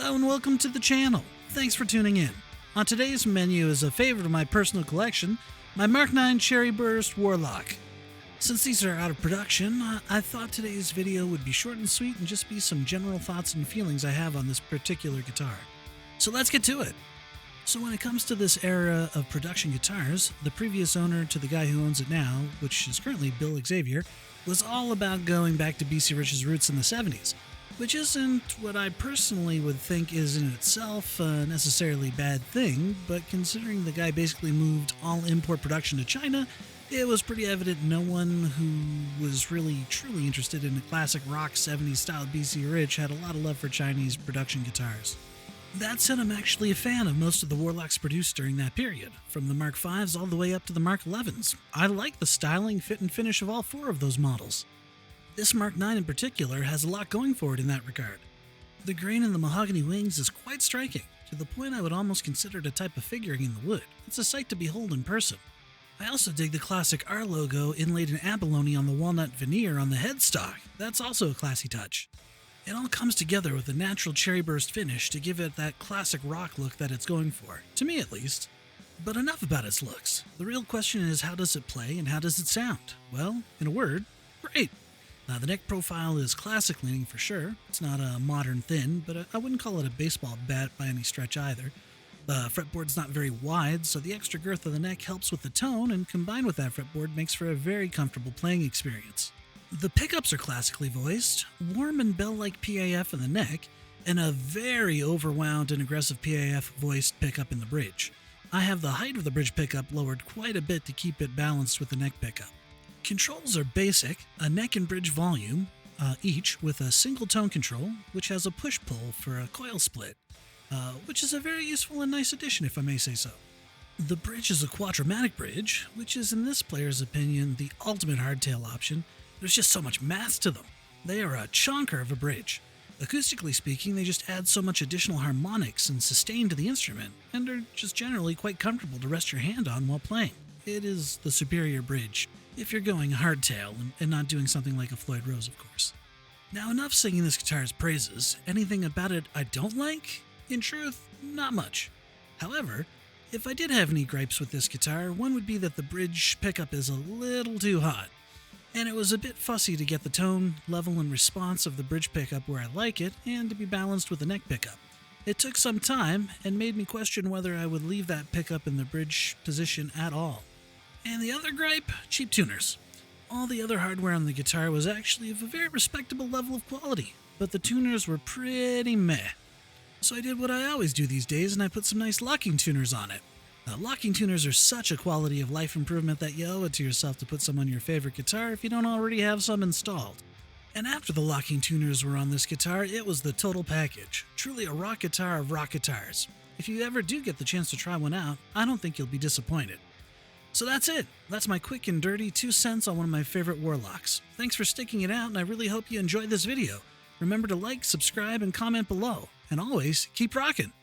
Hello and welcome to the channel. Thanks for tuning in. On today's menu is a favorite of my personal collection, my Mk9 Cherry Burst Warlock. Since these are out of production, I thought today's video would be short and sweet and just be some general thoughts and feelings I have on this particular guitar. So let's get to it. So when it comes to this era of production guitars, the previous owner to the guy who owns it now, which is currently Bill Xavier, was all about going back to b.c.rich's roots in the 70s, which isn't what I personally would think is in itself a necessarily bad thing, but considering the guy basically moved all import production to China, it was pretty evident no one who was really truly interested in a classic rock 70s style b.c.rich had a lot of love for Chinese production guitars. That said, I'm actually a fan of most of the Warlocks produced during that period, from the Mark Vs all the way up to the Mark 11s. I like the styling, fit, and finish of all four of those models. This Mk9 in particular has a lot going for it in that regard. The grain in the mahogany wings is quite striking, to the point I would almost consider it a type of figuring in the wood. It's a sight to behold in person. I also dig the classic R logo inlaid in abalone on the walnut veneer on the headstock. That's also a classy touch. It all comes together with a natural cherry burst finish to give it that classic rock look that it's going for, to me at least. But enough about its looks. The real question is, how does it play and how does it sound? Well, in a word, great. Now, the neck profile is classic leaning for sure. It's not a modern thin, but I wouldn't call it a baseball bat by any stretch either. The fretboard's not very wide, so the extra girth of the neck helps with the tone, and combined with that fretboard makes for a very comfortable playing experience. The pickups are classically voiced, warm and bell-like PAF in the neck, and a very overwound and aggressive PAF voiced pickup in the bridge. I have the height of the bridge pickup lowered quite a bit to keep it balanced with the neck pickup. Controls are basic, a neck and bridge volume, each with a single tone control, which has a push-pull for a coil split, which is a very useful and nice addition if I may say so. The bridge is a quadramatic bridge, which is in this player's opinion the ultimate hardtail option. There's just so much mass to them. They are a chonker of a bridge. Acoustically speaking, they just add so much additional harmonics and sustain to the instrument, and are just generally quite comfortable to rest your hand on while playing. It is the superior bridge, if you're going hardtail and not doing something like a Floyd Rose, of course. Now, enough singing this guitar's praises. Anything about it I don't like? In truth, not much. However, if I did have any gripes with this guitar, one would be that the bridge pickup is a little too hot, and it was a bit fussy to get the tone, level, and response of the bridge pickup where I like it, and to be balanced with the neck pickup. It took some time, and made me question whether I would leave that pickup in the bridge position at all. And the other gripe? Cheap tuners. All the other hardware on the guitar was actually of a very respectable level of quality, but the tuners were pretty meh. So I did what I always do these days, and I put some nice locking tuners on it. Now, locking tuners are such a quality of life improvement that you owe it to yourself to put some on your favorite guitar if you don't already have some installed. And after the locking tuners were on this guitar, it was the total package. Truly a rock guitar of rock guitars. If you ever do get the chance to try one out, I don't think you'll be disappointed. So that's it. That's my quick and dirty 2 cents on one of my favorite Warlocks. Thanks for sticking it out, and I really hope you enjoyed this video. Remember to like, subscribe, and comment below. And always, keep rockin'!